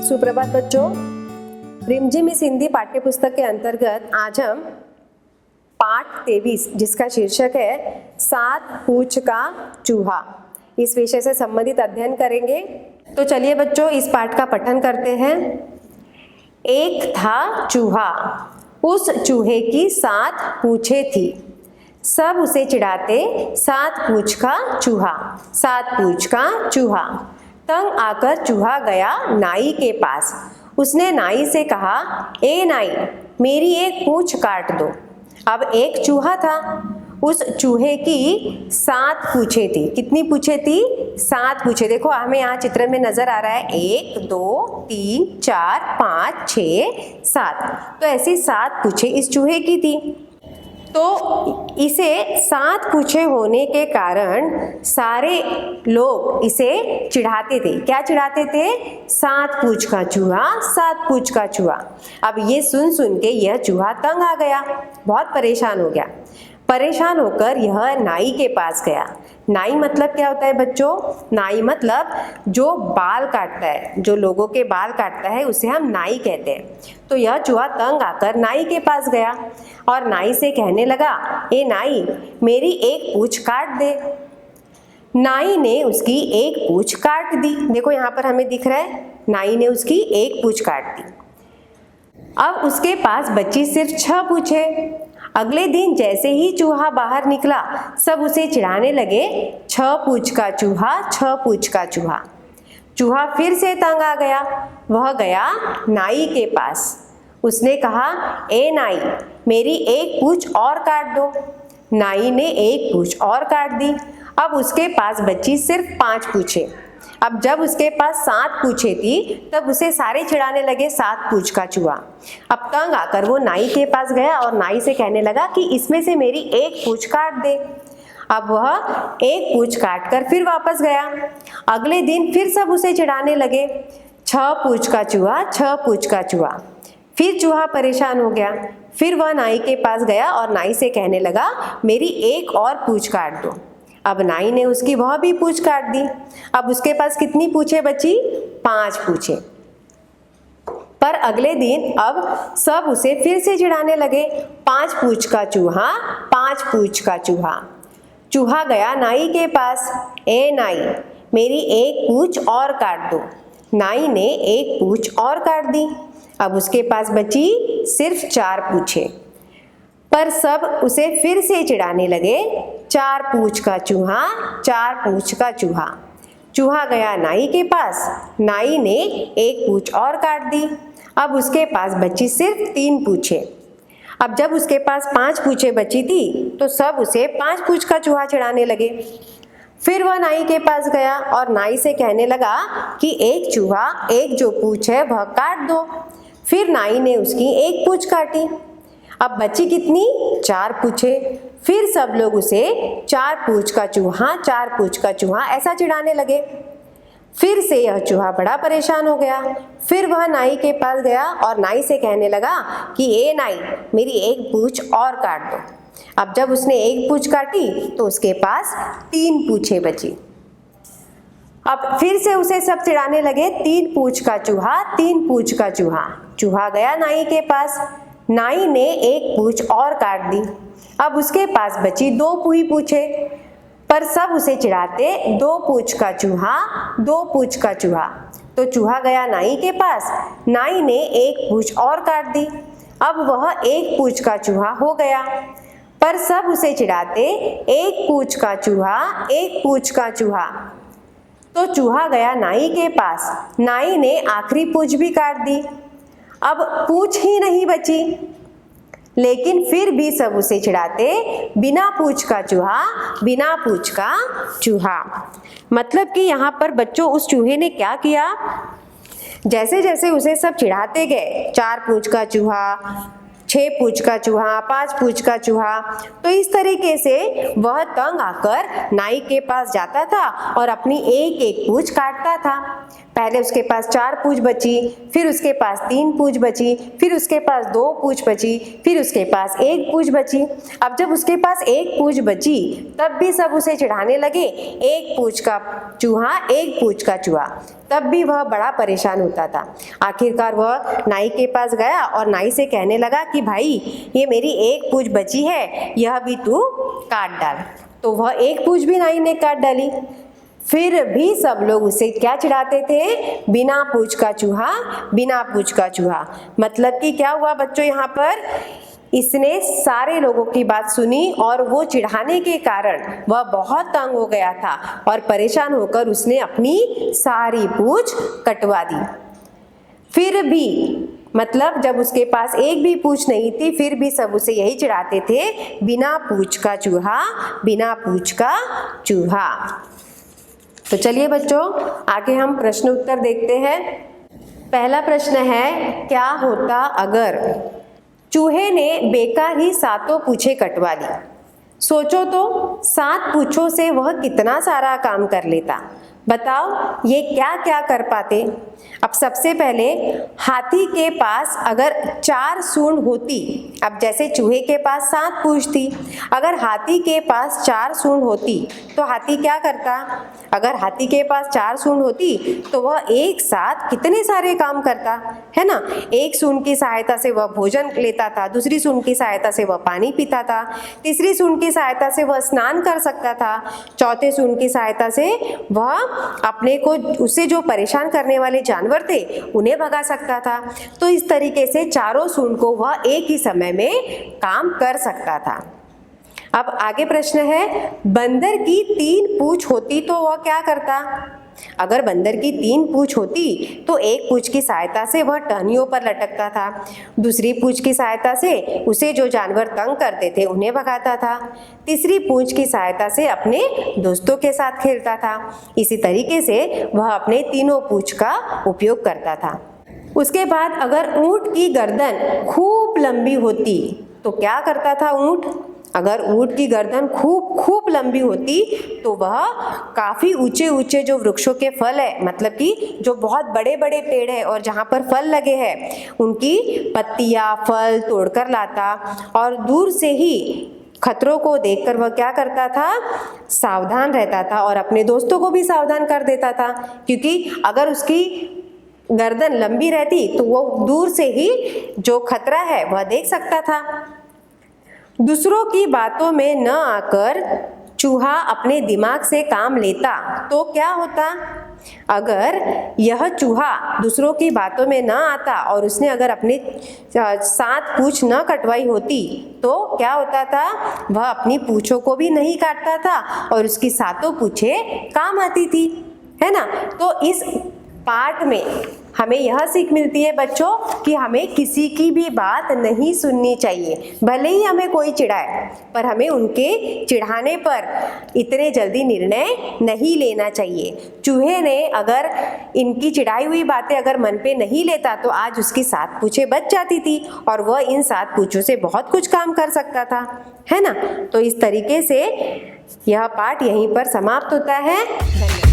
सुप्रभात बच्चों, रिमझिम इस हिंदी पाठ्य पुस्तक के अंतर्गत आज हम पाठ 23 जिसका शीर्षक है सात पूंछ का चूहा, इस विषय से संबंधित अध्ययन करेंगे। तो चलिए बच्चों इस पाठ का पठन करते हैं। एक था चूहा, उस चूहे की सात पूंछें थी, सब उसे चिढ़ाते सात पूंछ का चूहा, सात पूंछ का चूहा। तंग आकर चूहा गया नाई के पास, उसने नाई से कहा, ए नाई, मेरी एक पूंछ काट दो। अब एक चूहा था, उस चूहे की सात पूंछें थी। कितनी पूंछें थी? सात पूंछें। देखो हमें यहाँ चित्र में नजर आ रहा है 1 2 3 4 5 6 7। तो ऐसी सात पूंछें इस चूहे की थी। तो इसे सात पूंछें होने के कारण सारे लोग इसे चिढ़ाते थे। क्या चिढ़ाते थे? सात पूंछ का चूहा, सात पूंछ का चूहा। अब ये सुन सुन के यह चूहा तंग आ गया, बहुत परेशान हो गया। परेशान होकर यह नाई के पास गया। नाई मतलब क्या होता है बच्चों? नाई मतलब जो बाल काटता है, जो लोगों के बाल काटता है उसे हम नाई कहते हैं। तो यह चूहा तंग आकर नाई के पास गया और नाई से कहने लगा, ए नाई, मेरी एक पूंछ काट दे। नाई ने उसकी एक पूंछ काट दी। देखो यहाँ पर हमें दिख रहा है, नाई ने उसकी एक पूंछ काट दी। अब उसके पास बची सिर्फ 6 पूंछें। अगले दिन जैसे ही चूहा बाहर निकला, सब उसे चिढ़ाने लगे, 6 पूंछ का चूहा, 6 पूंछ का चूहा। चूहा फिर से तंग आ गया, वह गया नाई के पास। उसने कहा, ए नाई, मेरी एक पूंछ और काट दो। नाई ने एक पूंछ और काट दी। अब उसके पास बची सिर्फ 5 पूंछें। अब जब उसके पास 7 पूंछें थी तब उसे सारे चिढ़ाने लगे, 7 पूंछ का चूहा। अब तंग आकर वो नाई के पास गया और नाई से कहने लगा कि इसमें से मेरी एक पूंछ काट दे। अब वह एक पूंछ काट कर फिर वापस गया। अगले दिन फिर सब उसे चिढ़ाने लगे, 6 पूंछ का चूहा, 6 पूंछ का चूहा। फिर चूहा परेशान हो गया। फिर वह नाई के पास गया और नाई से कहने लगा, मेरी एक और पूंछ काट दो। अब नाई ने उसकी वह भी पूंछ काट दी। अब उसके पास कितनी पूंछें बची? 5 पूंछें। पर अगले दिन अब सब उसे फिर से चिढ़ाने लगे, 5 पूंछ का चूहा, 5 पूंछ का चूहा। चूहा गया नाई के पास, ए नाई, मेरी एक पूंछ और काट दो। नाई ने एक पूंछ और काट दी। अब उसके पास बची सिर्फ 4 पूंछें। पर सब उसे फिर से चिढ़ाने लगे, 4 पूंछ का चूहा, 4 पूंछ का चूहा। चूहा गया नाई के पास, नाई ने एक पूंछ और काट दी। अब उसके पास बची सिर्फ 3 पूंछें। अब जब उसके पास 5 पूंछें बची थी तो सब उसे 5 पूंछ का चूहा चिढ़ाने लगे। फिर वह नाई के पास गया और नाई से कहने लगा कि एक चूहा, एक जो पूंछ है वह काट दो। फिर नाई ने उसकी एक पूंछ काटी। अब बची कितनी? 4 पूंछें। फिर सब लोग उसे 4 पूंछ का चूहा, 4 पूंछ का चूहा ऐसा चिढ़ाने लगे। फिर से यह चूहा बड़ा परेशान हो गया। फिर वह नाई के पास गया और नाई से कहने लगा कि ए नाई, मेरी एक पूंछ और काट दो। अब जब उसने एक पूंछ काटी तो उसके पास 3 पूंछें बची। अब फिर से उसे सब चिढ़ाने लगे, 3 पूंछ का चूहा, 3 पूंछ का चूहा। चूहा गया नाई के पास, नाई ने एक पूंछ और काट दी। अब उसके पास बची 2 पूरी पूंछें। पर सब उसे चिढ़ाते, 2 पूंछ का चूहा, 2 पूंछ का चूहा। तो चूहा गया नाई के पास, नाई ने एक पूंछ और काट दी। अब वह 1 पूंछ का चूहा हो गया। पर सब उसे चिढ़ाते, 1 पूंछ का चूहा, 1 पूंछ का चूहा। तो चूहा गया नाई के पास, नाई ने आखिरी पूंछ भी काट दी। अब पूंछ ही नहीं बची, लेकिन फिर भी सब उसे चिढ़ाते, बिना पूंछ का चूहा, बिना पूंछ का चूहा। मतलब कि यहाँ पर बच्चों उस चूहे ने क्या किया, जैसे जैसे उसे सब चिढ़ाते गए, 4 पूंछ का चूहा, 6 पूंछ का चूहा, 5 पूंछ का चूहा, तो इस तरीके से वह तंग आकर नाई के पास जाता था और अपनी एक एक पूंछ काटता था। पहले उसके पास 4 पूंछ बची, फिर उसके पास 3 पूंछ बची, फिर उसके पास 2 पूंछ बची, फिर उसके पास 1 पूंछ बची। अब जब उसके पास 1 पूंछ बची तब भी सब उसे चिढ़ाने लगे, 1 पूंछ का चूहा, 1 पूंछ का चूहा। तब भी वह बड़ा परेशान होता था। आखिरकार वह नाई के पास गया और नाई से कहने लगा कि भाई, ये मेरी 1 पूंछ बची है, यह भी तू काट डाल। तो वह 1 पूंछ भी नाई ने काट डाली। फिर भी सब लोग उसे क्या चिढ़ाते थे? बिना पूंछ का चूहा, बिना पूंछ का चूहा। मतलब कि क्या हुआ बच्चों, यहाँ पर इसने सारे लोगों की बात सुनी और वो चिढ़ाने के कारण वह बहुत तंग हो गया था और परेशान होकर उसने अपनी सारी पूंछ कटवा दी। फिर भी मतलब जब उसके पास एक भी पूंछ नहीं थी, फिर भी सब उसे यही चिढ़ाते थे, बिना पूंछ का चूहा, बिना पूंछ का चूहा। तो चलिए बच्चों, आगे हम प्रश्न उत्तर देखते हैं। पहला प्रश्न है, क्या होता अगर चूहे ने बेकार ही 7 पूंछें कटवा ली? सोचो तो 7 पूंछों से वह कितना सारा काम कर लेता। बताओ ये क्या क्या कर पाते। अब सबसे पहले, हाथी के पास अगर 4 सूंड होती, अब जैसे चूहे के पास 7 पूंछ थी, अगर हाथी के पास 4 सूंड होती तो हाथी क्या करता? अगर हाथी के पास 4 सूंड होती तो वह एक साथ कितने सारे काम करता, है ना। एक सूंड की सहायता से वह भोजन लेता था, दूसरी सूंड की सहायता से वह पानी पीता था, तीसरी सूंड की सहायता से वह स्नान कर सकता था, चौथे सूंड की सहायता से वह अपने को, उससे जो परेशान करने वाले जानवर थे उन्हें भगा सकता था। तो इस तरीके से चारों सूंड को वह एक ही समय में काम कर सकता था। अब आगे प्रश्न है, बंदर की 3 पूंछ होती तो वह क्या करता? अगर बंदर की 3 पूंछ होती तो एक पूंछ की सहायता से वह टहनियों पर लटकता था, दूसरी पूंछ की सहायता से उसे जो जानवर तंग करते थे उन्हें भगाता था, तीसरी पूंछ की सहायता से अपने दोस्तों के साथ खेलता था। इसी तरीके से वह अपने तीनों पूंछ का उपयोग करता था। उसके बाद अगर ऊंट की गर्दन खूब लंबी होती तो क्या करता था ऊंट? अगर ऊंट की गर्दन खूब लंबी होती तो वह काफ़ी ऊंचे ऊंचे जो वृक्षों के फल है, मतलब कि जो बहुत बड़े बड़े पेड़ है और जहाँ पर फल लगे हैं, उनकी पत्तियाँ, फल तोड़कर लाता और दूर से ही खतरों को देखकर वह क्या करता था? सावधान रहता था और अपने दोस्तों को भी सावधान कर देता था, क्योंकि अगर उसकी गर्दन लंबी रहती तो वो दूर से ही जो खतरा है वह देख सकता था। दूसरों की बातों में न आकर चूहा अपने दिमाग से काम लेता तो क्या होता? अगर यह चूहा दूसरों की बातों में न आता और उसने अगर अपने 7 पूंछ न कटवाई होती तो क्या होता था? वह अपनी पूंछों को भी नहीं काटता था और उसकी 7 पूंछें काम आती थी, है ना। तो इस पाठ में हमें यह सीख मिलती है बच्चों कि हमें किसी की भी बात नहीं सुननी चाहिए। भले ही हमें कोई चिढ़ाए, पर हमें उनके चिढ़ाने पर इतने जल्दी निर्णय नहीं लेना चाहिए। चूहे ने अगर इनकी चिढ़ाई हुई बातें अगर मन पे नहीं लेता तो आज उसकी 7 पूंछें बच जाती थी और वह इन 7 पूंछों से बहुत कुछ काम कर सकता था, है ना। तो इस तरीके से यह पाठ यहीं पर समाप्त होता है। धन्यवाद।